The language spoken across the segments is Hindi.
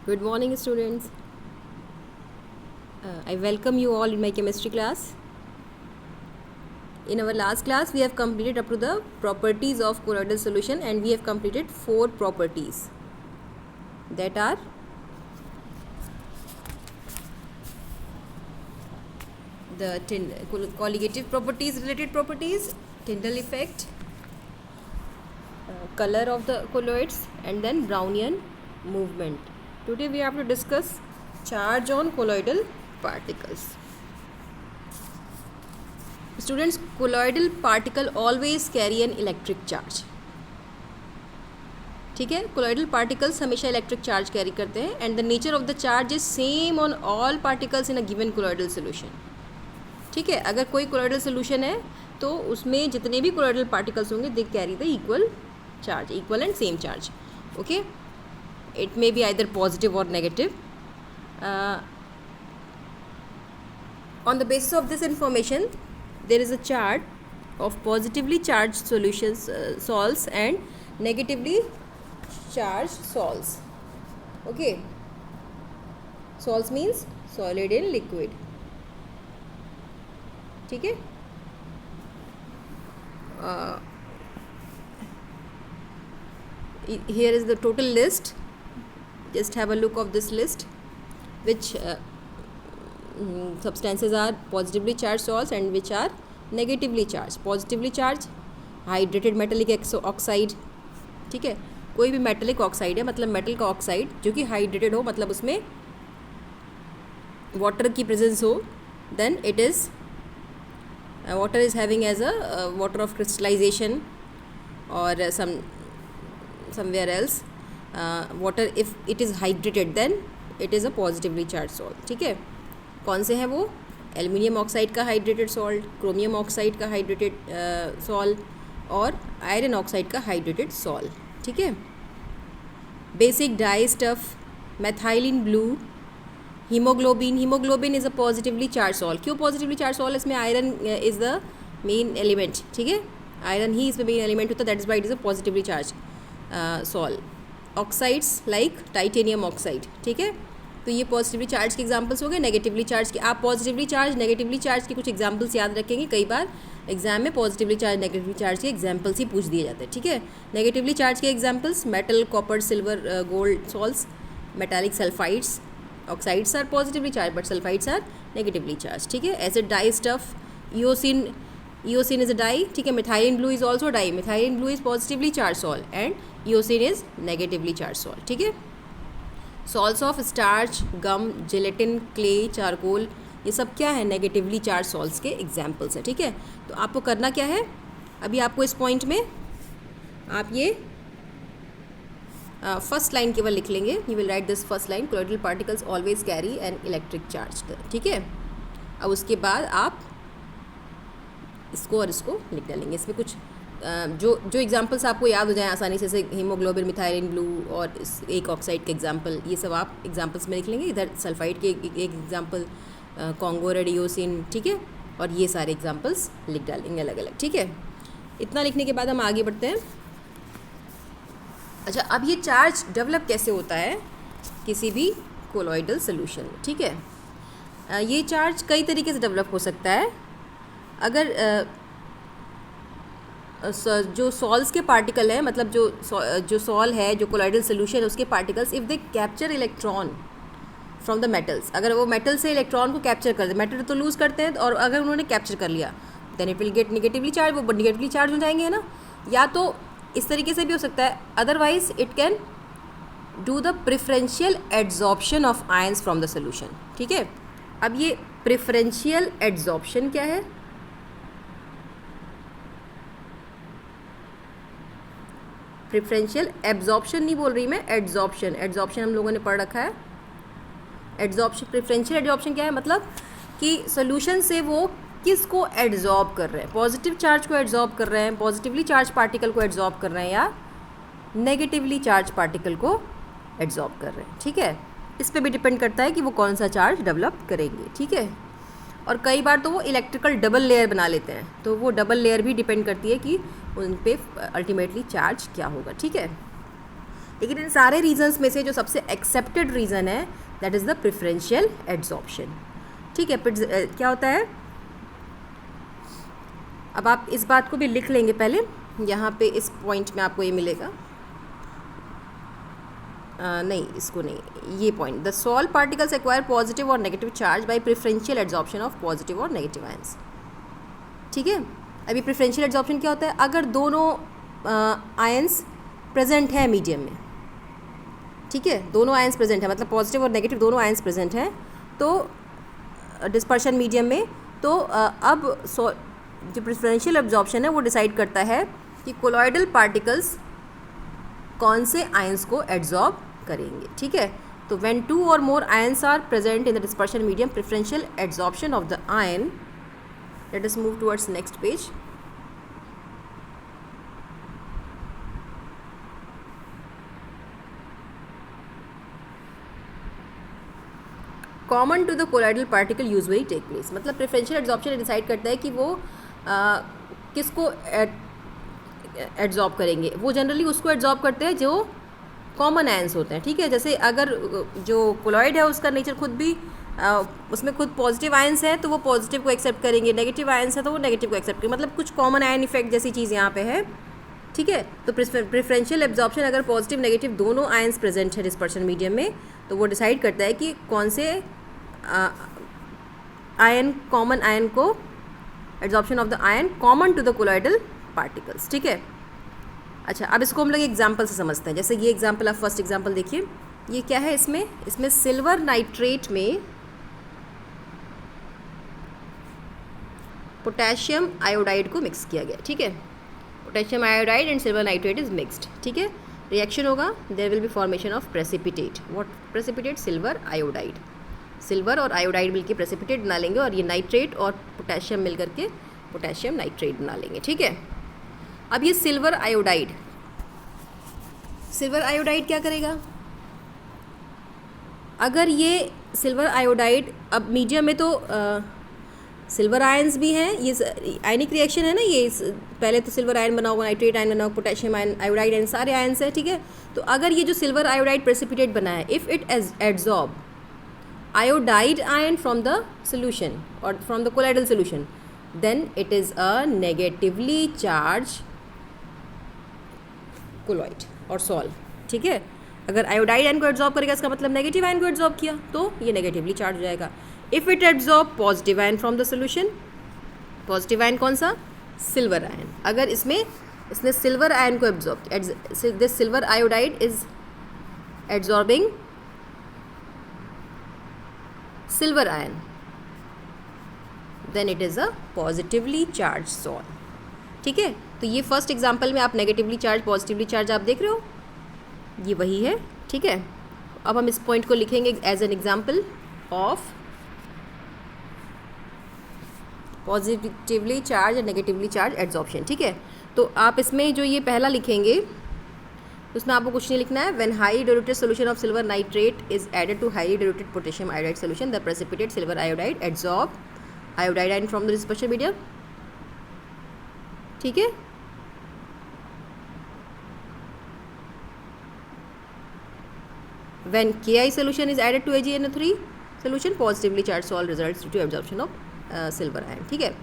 Good morning, students. I welcome you all in my chemistry class. In our last class, we have completed up to the properties of colloidal solution, and we have completed 4 properties that are the colligative properties, related properties, Tyndall effect, color of the colloids, and then Brownian movement. Today we have to discuss charge on colloidal particles. Students, colloidal particle always carry an electric charge. ठीक है, colloidal particles हमेशा electric charge carry करते हैं and the nature of the charge is same on all particles in a given colloidal solution. ठीक है, अगर कोई colloidal solution है तो उसमें जितने भी colloidal particles होंगे they carry the equal charge, equal and same charge. Okay, it may be either positive or negative. On the basis of this information, there is a chart of positively charged solutions, salts, and negatively charged salts. Okay, salts means solid in liquid. ठीक है, here is the total list. Just have a look of this list, which substances are positively charged salts and which are negatively charged. Positively charged hydrated metallic oxide. ठीक है, कोई भी मेटलिक ऑक्साइड है मतलब मेटल का ऑक्साइड जो कि हाइड्रेटेड हो, मतलब उसमें वाटर की प्रेजेंस हो, then it is water is having as a water of crystallization और somewhere else water, if it is hydrated then it is a positively charged salt. ठीक है, कौन से हैं वो? एल्युमिनियम ऑक्साइड का हाइड्रेटेड सॉल्ट, क्रोमियम ऑक्साइड का हाइड्रेटेड सॉल्ट और आयरन ऑक्साइड का हाइड्रेटेड सॉल्ट. ठीक है, basic dye stuff, methylene blue, haemoglobin. Haemoglobin is a positively charge salt. क्यों पॉजिटिवली चार्ज सॉल्ट? इसमें iron is the main element. ठीक है, आयरन ही इसमें मेन एलिमेंट होता है, that is why it is a positively charge salt. Oxides like titanium oxide. ठीक है, तो ये पॉजिटिवली चार्ज के एग्जांपल्स हो गए. नेगेटिवली चार्ज के, आप पॉजिटिवली चार्ज नेगेटिवली चार्ज के कुछ एग्जांपल्स याद रखेंगे. कई बार एग्जाम में पॉजिटिवली चार्ज नेगेटिवली चार्ज के एग्जांपल्स ही पूछ दिए जाते हैं. ठीक है, नेगेटिवली चार्ज के examples metal, copper, silver, gold salts, metallic sulphides. Oxides are positively charge but sulphides are negatively charge. ठीक है, acid dye stuff, eosin. Eosin is a dye. ठीक है, methylene blue is also dye. Methylene blue is positively charge salt and eosin is negatively charge salt. ठीक है, salts of starch, gum, gelatin, clay, charcoal, ये सब क्या है? नेगेटिवली चार्ज सॉल्ट्स के एग्जाम्पल्स हैं. ठीक है, तो आपको करना क्या है, अभी आपको इस पॉइंट में आप ये फर्स्ट लाइन केवल लिख लेंगे. You will write this first line, colloidal particles always carry an electric charge. ठीक है, अब उसके बाद आप इसको और इसको लिख डालेंगे. इसमें कुछ जो एग्जांपल्स आपको याद हो जाएं आसानी से, जैसे हीमोग्लोबिन, मिथाइलिन ब्लू और इस एक ऑक्साइड के एग्जांपल, ये सब आप एग्जांपल्स में लिख लेंगे. इधर सल्फाइड के एक एग्जांपल, कॉन्गो रेडियोसिन. ठीक है, और ये सारे एग्जांपल्स लिख डालेंगे अलग अलग. ठीक है, इतना लिखने के बाद हम आगे बढ़ते हैं. अच्छा, अब ये चार्ज डेवलप कैसे होता है किसी भी कोलॉइडल सोल्यूशन में? ठीक है, ये चार्ज कई तरीके से डेवलप हो सकता है. अगर जो सॉल्स के पार्टिकल है, मतलब जो सॉल है, जो कोलॉइडल सोल्यूशन है, उसके particles, if they capture electron from the metals, अगर वो मेटल से इलेक्ट्रॉन को कैप्चर कर दे, मेटल तो लूज़ करते हैं, और अगर उन्होंने कैप्चर कर लिया then it will get negatively charge, वो नेगेटिवली चार्ज हो जाएंगे, है ना. या तो इस तरीके से भी हो सकता है, otherwise it can do the preferential adsorption of ions from the solution. ठीक है, अब ये प्रिफरेंशियल एड्जॉर्प्शन क्या है? प्रिफरेंशियल एब्जॉर्प्शन नहीं बोल रही मैं, एड्जॉर्प्शन. एड्जॉर्प्शन हम लोगों ने पढ़ रखा है. एड्जॉर्प्शन, प्रिफरेंशियल एड्जॉर्प्शन क्या है? मतलब कि सोल्यूशन से वो किसको एड्जॉर्ब कर रहे हैं? पॉजिटिव चार्ज को एड्जॉर्ब कर रहे हैं, पॉजिटिवली चार्ज पार्टिकल को एड्जॉर्ब कर रहे हैं, या नेगेटिवली चार्ज पार्टिकल को एड्जॉर्ब कर रहे हैं. ठीक है, इस पर भी डिपेंड करता है कि वो कौन सा चार्ज डेवलप करेंगे. ठीक है, और कई बार तो वो इलेक्ट्रिकल डबल लेयर बना लेते हैं, तो वो डबल लेयर भी डिपेंड करती है कि उन पे अल्टीमेटली चार्ज क्या होगा. ठीक है, लेकिन इन सारे रीजंस में से जो सबसे एक्सेप्टेड रीज़न है that is the preferential adsorption. ठीक है, क्या होता है, अब आप इस बात को भी लिख लेंगे पहले, यहाँ पे इस पॉइंट में आपको ये मिलेगा, नहीं इसको नहीं, ये point, the sol particles acquire positive और negative charge by preferential adsorption of positive और नेगेटिव आयंस। ठीक है, अभी प्रेफरेंशियल एड्जॉर्प्शन क्या होता है, अगर दोनों आयंस प्रेजेंट है मीडियम में, ठीक है, दोनों आयंस प्रेजेंट है, मतलब पॉजिटिव और नेगेटिव दोनों आयंस प्रेजेंट हैं, तो डिस्पर्शन मीडियम में, तो अब जो प्रेफरेंशियल एब्जॉर्प्शन है वो डिसाइड करता है कि कोलॉइडल पार्टिकल्स कौन से आयंस को एड्जॉर्ब करेंगे। ठीक है, तो व्हेन 2 और more ions are present in the dispersion medium, preferential adsorption of the ion, let us move towards next page. Common to the colloidal particle usually take place, मतलब प्रेफरेंशियल एड्जॉर्प्शन डिसाइड करता है कि वो किसको एड्जॉर्ब करेंगे। वो जनरली उसको एड्जॉर्ब करते हैं जो कॉमन आयंस होते हैं। ठीक है, जैसे अगर जो कोलॉइड है उसका नेचर खुद भी उसमें खुद पॉजिटिव आयंस है तो वो पॉजिटिव को एक्सेप्ट करेंगे, नेगेटिव आयंस है तो वो नेगेटिव को एक्सेप्ट करेंगे, मतलब कुछ कॉमन आयन इफेक्ट जैसी चीज़ यहाँ पे है। ठीक है, तो प्रेफरेंशियल एब्जॉर्प्शन अगर पॉजिटिव नेगेटिव दोनों आयंस प्रेजेंट है डिस्पर्शन मीडियम में, तो वो डिसाइड करता है कि कौन से आयन, कॉमन आयन को, absorption of the ion common to the colloidal particles. ठीक है, अच्छा अब इसको हम लोग एग्जाम्पल से समझते हैं। जैसे ये एग्जाम्पल, आप फर्स्ट एग्जाम्पल देखिए, ये क्या है, इसमें सिल्वर नाइट्रेट में पोटेशियम आयोडाइड को मिक्स किया गया। ठीक है, potassium iodide and silver nitrate is mixed. ठीक है, रिएक्शन होगा, there will be formation of precipitate. What precipitate? Silver iodide. Silver और आयोडाइड मिलकर प्रेसिपिटेट बना लेंगे और ये नाइट्रेट और पोटेशियम मिल करके पोटेशियम नाइट्रेट बना लेंगे। ठीक है, अब ये सिल्वर आयोडाइड क्या करेगा, अगर ये सिल्वर आयोडाइड, अब मीडियम में तो सिल्वर आयंस भी हैं, ये आयनिक रिएक्शन है ना, ये पहले तो सिल्वर आयन बना होगा, नाइट्रेट आयन बना होगा, पोटेशियम आयन, आयोडाइड आयन, सारे आयंस है। ठीक है, तो अगर ये जो सिल्वर आयोडाइड प्रेसिपिटेट बना है, if it adsorb iodide ion from the solution or from the colloidal solution, then it is a negatively charged colloid or sol। ठीक है, अगर आयोडाइड आयन को एड्जॉर्ब करेगा इसका मतलब नेगेटिव आयन को एड्जॉर्ब किया, तो ये नेगेटिवली चार्ज हो जाएगा। If it adsorb positive ion from the solution, positive ion कौन सा? Silver ion. अगर इसने सिल्वर आयन को absorb, this silver iodide is adsorbing silver ion, then it is a positively charged sol। ठीक है, तो ये फर्स्ट एग्जांपल में आप नेगेटिवली चार्ज, पॉजिटिवली चार्ज आप देख रहे हो, ये वही है। ठीक है, अब हम इस पॉइंट को लिखेंगे as an example of positively charge और नेगेटिवली चार्ज एड्जॉर्प्शन। ठीक है, तो आप इसमें जो ये पहला लिखेंगे उसमें आपको कुछ नहीं लिखना है। When high diluted solution of silver nitrate is added to highly diluted potassium iodide solution, the precipitate silver iodide adsorb iodide ion from the dispersion medium. ठीक है, when KI solution is added to AgNO3 solution, positively charged salt results due to absorption of silver ion। ठीक है,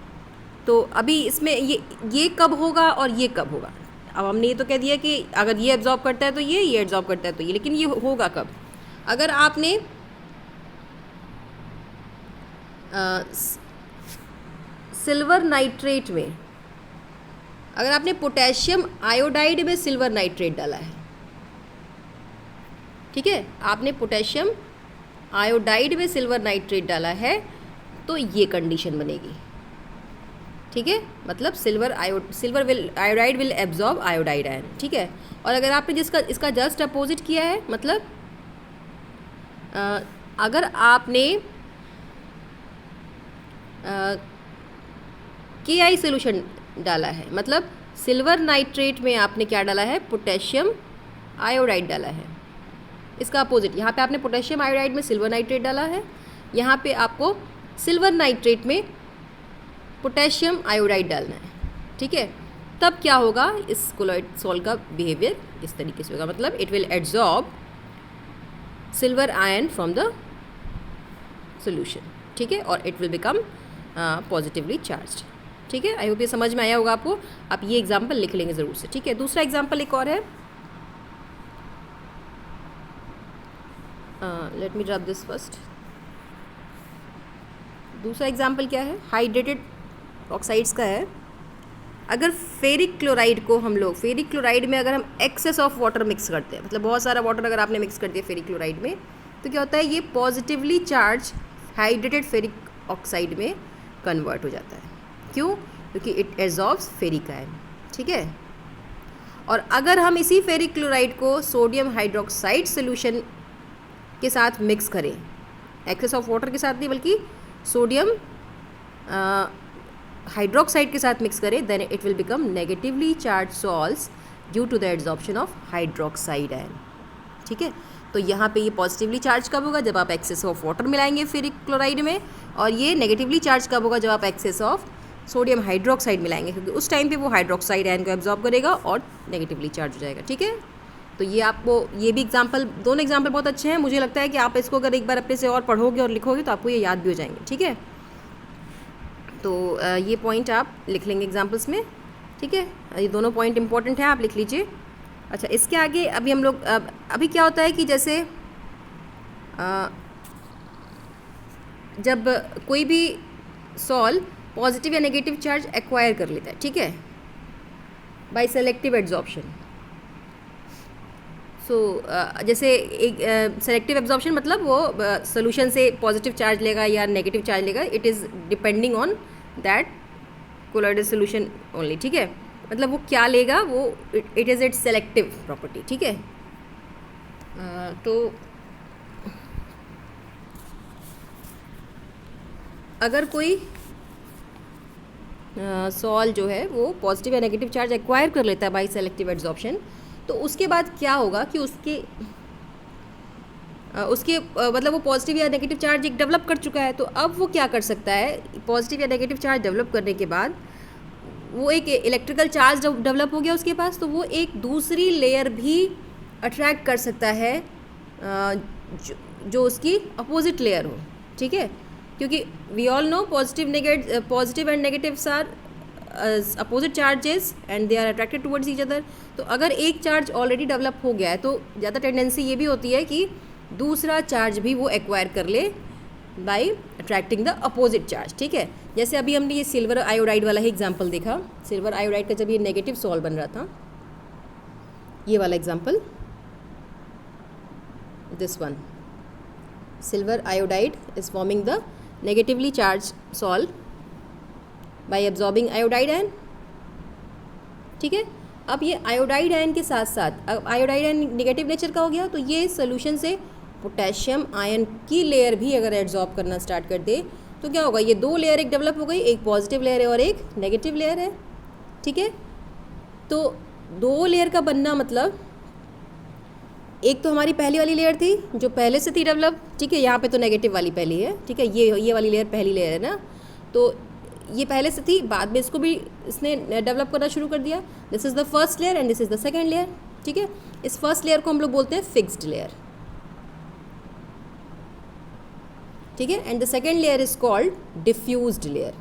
तो अभी इसमें ये कब होगा और ये कब होगा, अब हमने ये तो कह दिया कि अगर ये एब्जॉर्ब करता है तो ये एब्जॉर्ब करता है तो ये, लेकिन ये होगा कब? अगर आपने सिल्वर नाइट्रेट में, अगर आपने पोटेशियम आयोडाइड में सिल्वर नाइट्रेट डाला है, ठीक है, आपने पोटेशियम आयोडाइड में सिल्वर नाइट्रेट डाला है, तो ये कंडीशन बनेगी। ठीक है, मतलब silver iodide will absorb iodide ion. ठीक है, और अगर आपने इसका जस्ट अपोजिट किया है, मतलब अगर आपने KI सोल्यूशन डाला है, मतलब सिल्वर नाइट्रेट में आपने क्या डाला है? पोटेशियम आयोडाइड डाला है। इसका अपोजिट, यहाँ पे आपने पोटेशियम आयोडाइड में सिल्वर नाइट्रेट डाला है, यहाँ पे आपको सिल्वर नाइट्रेट में पोटेशियम आयोडाइड डालना है। ठीक है, तब क्या होगा, इस कोलॉइड सॉल्ट का बिहेवियर इस तरीके से होगा, मतलब it will absorb silver ion from the solution, ठीक है, और it will become positively charged, ठीक है। आई होप ये समझ में आया होगा आपको। आप ये एग्जाम्पल लिख लेंगे ज़रूर से, ठीक है। दूसरा एग्जाम्पल एक और है, let me drop this first. दूसरा एग्जाम्पल क्या है, हाइड्रेटेड ऑक्साइड्स का है। अगर फेरिक क्लोराइड को हम लोग, फेरिक क्लोराइड में अगर हम एक्सेस ऑफ वाटर मिक्स करते हैं, मतलब बहुत सारा वाटर अगर आपने मिक्स कर दिया फेरिक क्लोराइड में, तो क्या होता है, ये positively charge hydrated ferric oxide में कन्वर्ट हो जाता है। क्यों? क्योंकि इट एब्जॉर्ब्स फेरिक आयन, ठीक है। और अगर हम इसी फेरिक क्लोराइड को सोडियम हाइड्रोक्साइड सोल्यूशन के साथ मिक्स करें, एक्सेस ऑफ वाटर के साथ नहीं बल्कि सोडियम हाइड्रोक्साइड के साथ मिक्स करें, then it will become negatively charge salts due to the absorption of hydroxide ion, ठीक है। तो यहाँ पे ये पॉजिटिवली चार्ज कब होगा, जब आप एक्सेस ऑफ वाटर मिलाएंगे फेरिक क्लोराइड में, और ये नेगेटिवली चार्ज कब होगा, जब आप एक्सेस ऑफ सोडियम हाइड्रोक्साइड मिलाएंगे, क्योंकि उस टाइम पे वो हाइड्रोक्साइड आयन को एब्जॉर्ब करेगा और नेगेटिवली चार्ज हो जाएगा, ठीक है। तो ये आपको, ये भी एग्जाम्पल, दोनों एग्जाम्पल बहुत अच्छे हैं। मुझे लगता है कि आप इसको अगर एक बार अपने से और पढ़ोगे और लिखोगे तो आपको ये याद भी हो जाएंगे, ठीक है। तो ये पॉइंट आप लिख लेंगे एग्जाम्पल्स में, ठीक है। ये दोनों पॉइंट इंपॉर्टेंट हैं, आप लिख लीजिए। अच्छा, इसके आगे अभी हम लोग, अभी क्या होता है कि जैसे जब कोई भी सॉल पॉजिटिव या नेगेटिव चार्ज एक्वायर कर लेता है, ठीक है, बाय सेलेक्टिव एब्जॉर्प्शन। सो जैसे एक सेलेक्टिव एब्जॉर्प्शन मतलब वो सोल्यूशन से पॉजिटिव चार्ज लेगा या नेगेटिव चार्ज लेगा, it is depending on that colloidal solution only, ठीक है। मतलब वो क्या लेगा, वो it is it's selective property, ठीक है। तो अगर कोई सॉल जो है वो पॉजिटिव या नेगेटिव चार्ज एक्वायर कर लेता है बाय सेलेक्टिव एब्जॉर्प्शन, तो उसके बाद क्या होगा कि उसके मतलब वो पॉजिटिव या नेगेटिव चार्ज एक डेवलप कर चुका है, तो अब वो क्या कर सकता है, पॉजिटिव या नेगेटिव चार्ज डेवलप करने के बाद वो एक इलेक्ट्रिकल चार्ज जब डेवलप हो गया उसके पास, तो वो एक दूसरी लेयर भी अट्रैक्ट कर सकता है जो उसकी अपोजिट लेयर हो, ठीक है। क्योंकि we all know positive and negatives are opposite charges and they are attracted towards each other. तो अगर एक चार्ज ऑलरेडी डेवलप हो गया है तो ज़्यादा टेंडेंसी ये भी होती है कि दूसरा चार्ज भी वो एक्वायर कर ले by attracting the opposite charge, ठीक है। जैसे अभी हमने ये सिल्वर आयोडाइड वाला ही एग्जांपल देखा। सिल्वर आयोडाइड का जब ये नेगेटिव सॉल बन रहा था, ये वाला example, this one, silver iodide is forming the negatively charge sol by absorbing iodide ion, ठीक है। अब ये आयोडाइड आयन के साथ साथ, अब आयोडाइड आयन नेगेटिव नेचर का हो गया, तो ये सोल्यूशन से पोटेशियम आयन की लेयर भी अगर एब्जॉर्ब करना स्टार्ट कर दे तो क्या होगा, ये दो लेयर एक डेवलप हो गई, एक पॉजिटिव लेयर है और एक नेगेटिव लेयर है, ठीक है। तो दो लेयर का बनना मतलब, एक तो हमारी पहली वाली लेयर थी जो पहले से थी डेवलप, ठीक है, यहाँ पे तो नेगेटिव वाली पहली है, ठीक है, ये वाली लेयर पहली लेयर है ना, तो ये पहले से थी, बाद में इसको भी इसने डेवलप करना शुरू कर दिया। This is the first layer and this is the second layer, ठीक है। इस फर्स्ट लेयर को हम लोग बोलते हैं फिक्स्ड लेयर, ठीक है, and the second layer is called diffused layer,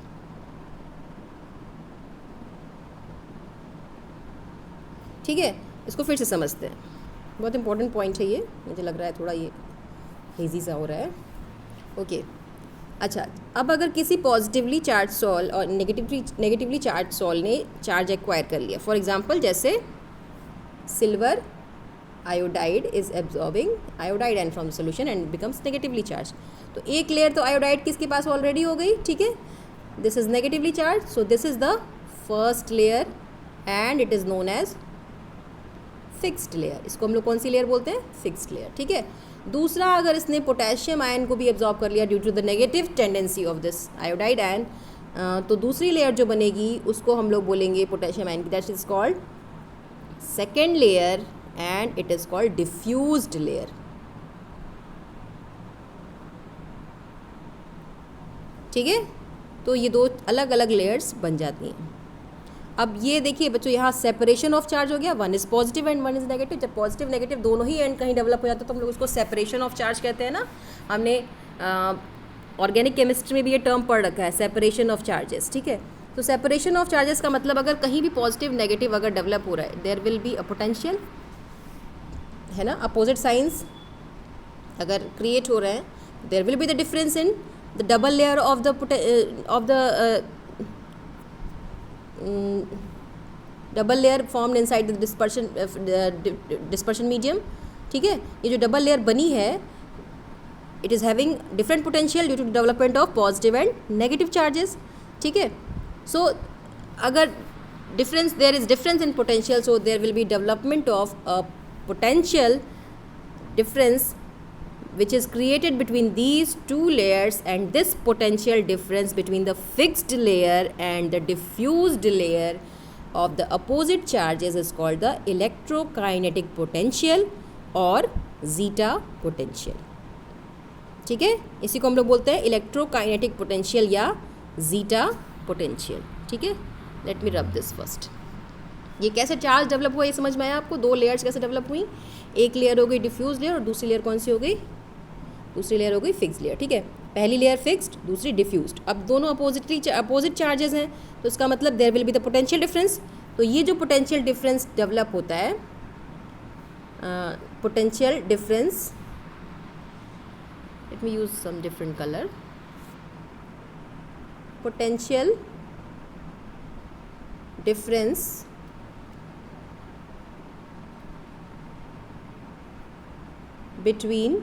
ठीक है। इसको फिर से समझते हैं, बहुत इंपॉर्टेंट पॉइंट है ये, मुझे लग रहा है थोड़ा ये हेजी सा हो रहा है, ओके। अच्छा, अब अगर किसी पॉजिटिवली चार्ज सॉल और नेगेटिवली चार्ज सॉल ने चार्ज एक्वायर कर लिया, फॉर एग्जांपल जैसे silver iodide is absorbing iodide ion from the solution and becomes negatively charge, तो एक लेयर तो आयोडाइड किसके पास ऑलरेडी हो गई, ठीक है, this is negatively charge, so this is the first layer and it is known as fixed layer. इसको हम लोग कौन सी लेयर बोलते हैं, फिक्स्ड लेयर, ठीक है। दूसरा, अगर इसने पोटेशियम आयन को भी एब्जॉर्ब कर लिया due to the negative tendency of this iodide ion, तो दूसरी लेयर जो बनेगी उसको हम लोग बोलेंगे पोटेशियम आयन की, that is called second layer and it is called diffused layer, ठीक है। तो ये दो अलग अलग लेयर्स बन जाती हैं। अब ये देखिए बच्चों, यहाँ सेपरेशन ऑफ चार्ज हो गया, one is positive and one is negative. जब पॉजिटिव नेगेटिव दोनों ही एंड कहीं डेवलप हो जाता है तो हम लोग उसको सेपरेशन ऑफ चार्ज कहते हैं ना। हमने ऑर्गेनिक केमिस्ट्री में भी ये टर्म पढ़ रखा है, सेपरेशन ऑफ चार्जेस, ठीक है। तो सेपरेशन ऑफ चार्जेस का मतलब अगर कहीं भी पॉजिटिव नेगेटिव अगर डेवलप हो रहा है, there will be a potential, है ना। अपोजिट साइंस अगर क्रिएट हो रहे हैं, there will be the difference in the double layer of the double layer formed inside the dispersion medium, ठीक है। ये जो डबल लेयर बनी है, it is having different potential due to development of positive and negative charges, ठीक है। सो अगर difference, there is difference in potential, so there will B development of a potential difference which is created between these two layers, and this potential difference between the fixed layer and the diffused layer of the opposite charges is called the electrokinetic potential or zeta potential, ठीक है। इसी को हम लोग बोलते हैं इलेक्ट्रोकाइनेटिक पोटेंशियल या जीटा पोटेंशियल, ठीक है। Let me rub this first. ये कैसे चार्ज डेवलप हुआ ये समझ में आया आपको? दो लेयर्स कैसे डेवलप हुई, एक लेयर हो गई डिफ्यूज लेयर और दूसरी लेयर कौन सी हो गई? दूसरी लेयर हो गई फिक्स लेयर, ठीक है। पहली लेयर फिक्स्ड, दूसरी डिफ्यूज्ड। अब दोनों अपोजिट चार्जेस हैं, तो इसका मतलब there will be the potential difference. तो ये जो पोटेंशियल डिफरेंस डेवलप होता है, potential difference, let me use some different colour, potential difference between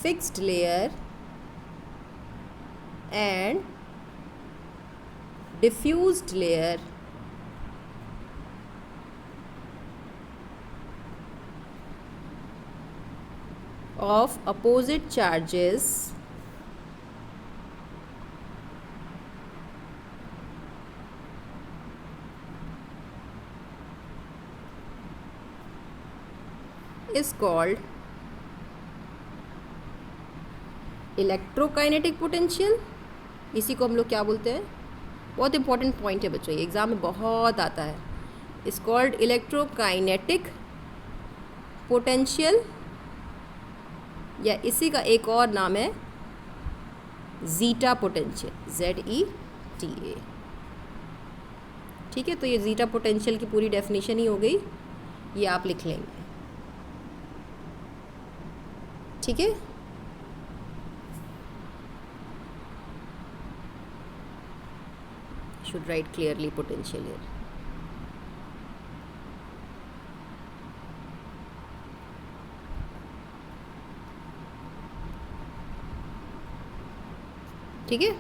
fixed layer and diffused layer of opposite charges is called electrokinetic potential. इसी को हम लोग क्या बोलते हैं? बहुत इंपॉर्टेंट पॉइंट है बच्चों, ये एग्जाम में बहुत आता है। इज कॉल्ड इलेक्ट्रोकाइनेटिक पोटेंशियल, या इसी का एक और नाम है जीटा पोटेंशियल, ZETA, ठीक है। तो ये जीटा पोटेंशियल की पूरी डेफिनेशन ही हो गई, ये आप लिख लेंगे, ठीक है। Should write clearly potential here, ठीक है।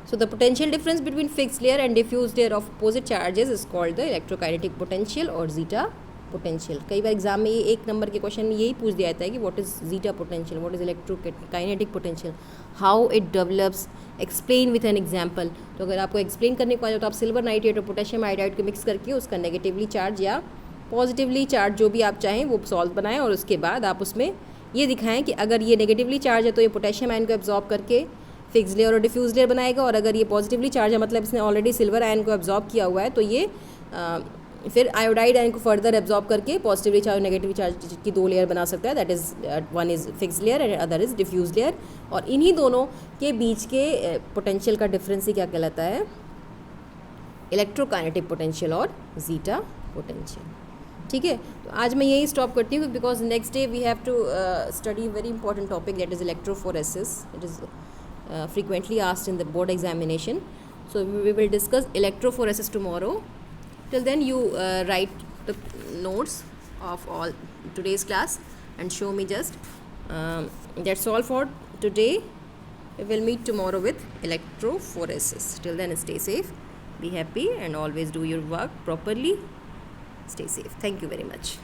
So the potential difference between fixed layer and diffused layer of opposite charges is called the electrokinetic potential or zeta potential. कई बार एग्जाम में ये एक नंबर के क्वेश्चन में यही पूछ दिया जाता है कि what is zeta potential, what is electrokinetic potential, how it develops, explain with an example. तो अगर आपको एक्सप्लेन करने को आ जाए तो आप सिल्वर नाइट्रेट और पोटेशियम आयोडाइड को मिक्स करके उसका नेगेटिवली चार्ज या पॉजिटिवली चार्ज जो भी आप चाहें वो सॉल्व बनाएं, और उसके बाद आप उसमें ये दिखाएं कि अगर ये नेगेटिवली चार्ज है तो ये पोटेशियम आयन को एब्जॉर्ब करके फिक्स लेयर और डिफ्यूज लेयर बनाएगा, और अगर ये पॉजिटिवली चार्ज है मतलब इसने ऑलरेडी सिल्वर आयन को एब्जॉर्ब किया हुआ है तो ये फिर आयोडाइड आयन को फर्दर एब्जॉर्ब करके पॉजिटिवली चार्ज और नेगेटिवली चार्ज की दो लेयर बना सकता है। That is one is fix layer and other is diffuse layer. और इन्हीं दोनों के बीच के पोटेंशियल का डिफरेंस ही क्या कहलाता है? इलेक्ट्रोकाइनेटिक पोटेंशियल और जीटा पोटेंशियल, ठीक है। तो आज मैं यही स्टॉप करती हूँ because next day we have to study very important topic that is electrophoresis. It is frequently asked in the board examination, so we will discuss electrophoresis tomorrow. Till then you write the notes of all today's class and show me just. That's all for today. We will meet tomorrow with electrophoresis. Till then stay safe, be happy and always do your work properly. Stay safe. Thank you very much.